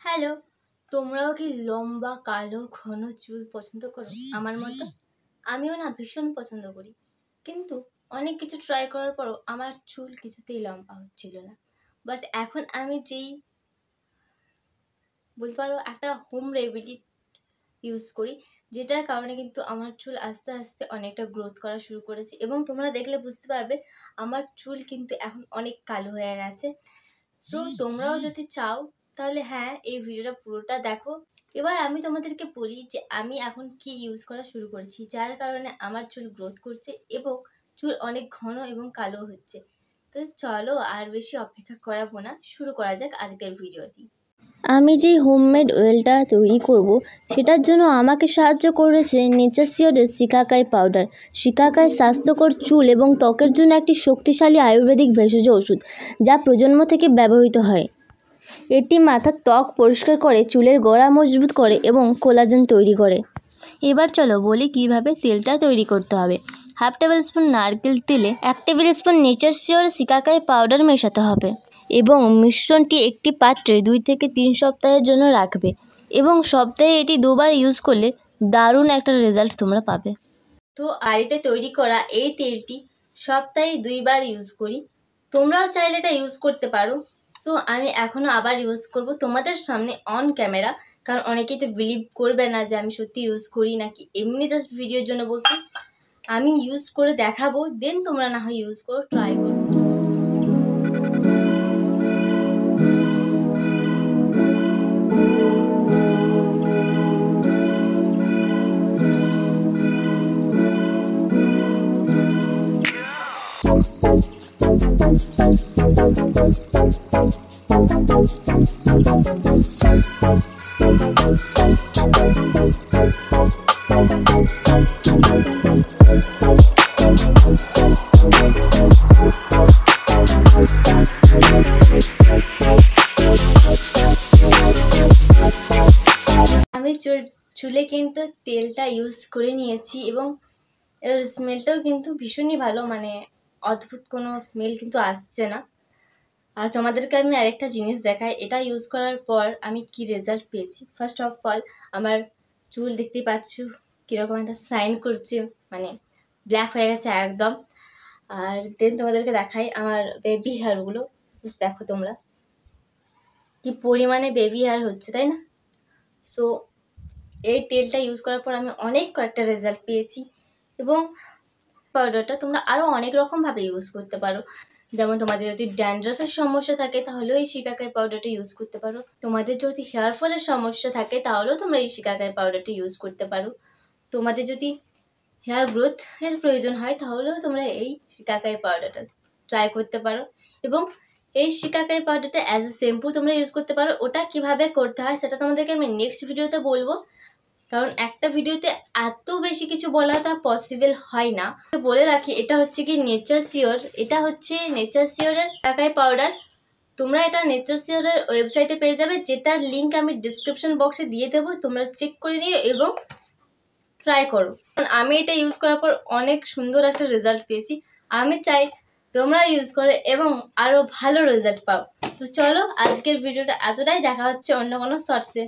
Hello, তোমরাও কি লম্বা কালো ঘন চুল পছন্দ করো আমার মতো? আমিও না ভীষণ পছন্দ করি, কিন্তু অনেক কিছু ট্রাই করার পরও আমার চুল কিছুতেই লম্বা হচ্ছিল না। বাট এখন আমি বলতে পারো একটা হোম রেমেডি ইউজ করি, যেটার কারণে কিন্তু আমার চুল আস্তে আস্তে অনেকটা গ্রোথ করা শুরু করেছে এবং তোমরা দেখলে বুঝতে পারবে আমার চুল কিন্তু এখন অনেক কালো হয়ে গেছে। সো তোমরাও যদি চাও তাহলে হ্যাঁ, এই ভিডিওটা পুরোটা দেখো। এবার আমি তোমাদেরকে বলি যে আমি এখন কি ইউজ করা শুরু করেছি, যার কারণে আমার চুল গ্রোথ করছে এবং চুল অনেক ঘন এবং কালো হচ্ছে। তো চলো আর বেশি অপেক্ষা করাবো না, শুরু করা যাক আজকের ভিডিওটি। আমি যেই হোমমেড অয়েলটা তৈরি করব সেটার জন্য আমাকে সাহায্য করেছে নেচারশিওরের শিকাকাই পাউডার। শিকাকাই স্বাস্থ্যকর চুল এবং ত্বকের জন্য একটি শক্তিশালী আয়ুর্বেদিক ভেষজ ওষুধ, যা প্রজন্ম থেকে ব্যবহৃত হয়। এটি মাথার ত্বক পরিষ্কার করে, চুলের গোড়া মজবুত করে এবং কোলাজেন তৈরি করে। এবার চলো বলি কিভাবে তেলটা তৈরি করতে হবে। হাফ টেবিল স্পুন নারকেল তেলে 1 টেবিল স্পুন নেচারশিওর শিকাকাই পাউডার মেশাতে হবে এবং মিশ্রণটি একটি পাত্রে 2 থেকে 3 সপ্তাহের জন্য রাখবে এবং সপ্তাহে এটি 2বার ইউজ করলে দারুণ একটা রেজাল্ট তোমরা পাবে। তো বাড়িতে তৈরি করা এই তেলটি সপ্তাহে 2বার ইউজ করি, তোমরাও চাইলে এটা ইউজ করতে পারো। তো আমি এখনও আবার ইউজ করব তোমাদের সামনে অন ক্যামেরা, কারণ অনেকেই তো বিলিভ করবে না যে আমি সত্যি ইউজ করি নাকি এমনি জাস্ট ভিডিওর জন্য বলছি। আমি ইউজ করে দেখাবো, দেন তোমরা না হয় ইউজ করো, ট্রাই করো। আমি চুলে কিন্তু তেলটা ইউজ করে নিয়েছি এবং এর স্মেলটাও কিন্তু ভীষণই ভালো, মানে অদ্ভুত কোনো স্মেল কিন্তু আসছে না। আর তোমাদেরকে আমি আরেকটা জিনিস দেখাই, এটা ইউজ করার পর আমি কি রেজাল্ট পেয়েছি। ফার্স্ট অফ অল আমার চুল দেখতেই পাচ্ছ কীরকম একটা শাইন করছে, মানে ব্ল্যাক হয়ে গেছে একদম। আর দেন তোমাদেরকে দেখাই আমার বেবি হেয়ারগুলো, জাস্ট দেখো তোমরা কি পরিমাণে বেবি হেয়ার হচ্ছে, তাই না? সো এই তেলটা ইউজ করার পর আমি অনেক কয়েকটা রেজাল্ট পেয়েছি এবং পাউডারটা তোমরা আরও অনেক রকমভাবে ইউজ করতে পারো। যেমন তোমাদের যদি ড্যান্ড্রাফের সমস্যা থাকে তাহলেও এই শিকাকাই পাউডারটা ইউজ করতে পারো। তোমাদের যদি হেয়ার ফলের সমস্যা থাকে তাহলেও তোমরা এই শিকাকাই পাউডারটা ইউজ করতে পারো। তোমাদের যদি হেয়ার গ্রোথের প্রয়োজন হয় তাহলেও তোমরা এই শিকাকাই পাউডারটা ট্রাই করতে পারো। এবং এই শিকাকাই পাউডারটা অ্যাজ এ শ্যাম্পু তোমরা ইউজ করতে পারো। ওটা কিভাবে করতে হয় সেটা তোমাদেরকে আমি নেক্সট ভিডিওতে বলবো, কারণ একটা ভিডিওতে এত বেশি কিছু বলা তা পসিবল হয় না। বলে রাখি, এটা হচ্ছে কি নেচারশিওর, এটা হচ্ছে নেচারশিওরের শিকাকাই পাউডার। তোমরা এটা নেচারশিওরের ওয়েবসাইটে পেয়ে যাবে, যেটার লিঙ্ক আমি ডিসক্রিপশন বক্সে দিয়ে দেবো। তোমরা চেক করে নিও এবং ট্রাই করো। আমি এটা ইউজ করার পর অনেক সুন্দর একটা রেজাল্ট পেয়েছি। আমি চাই তোমরা ইউজ করো এবং আরও ভালো রেজাল্ট পাও। তো চলো আজকের ভিডিওটা এতটাই, দেখা হচ্ছে অন্য কোনো শর্টসে।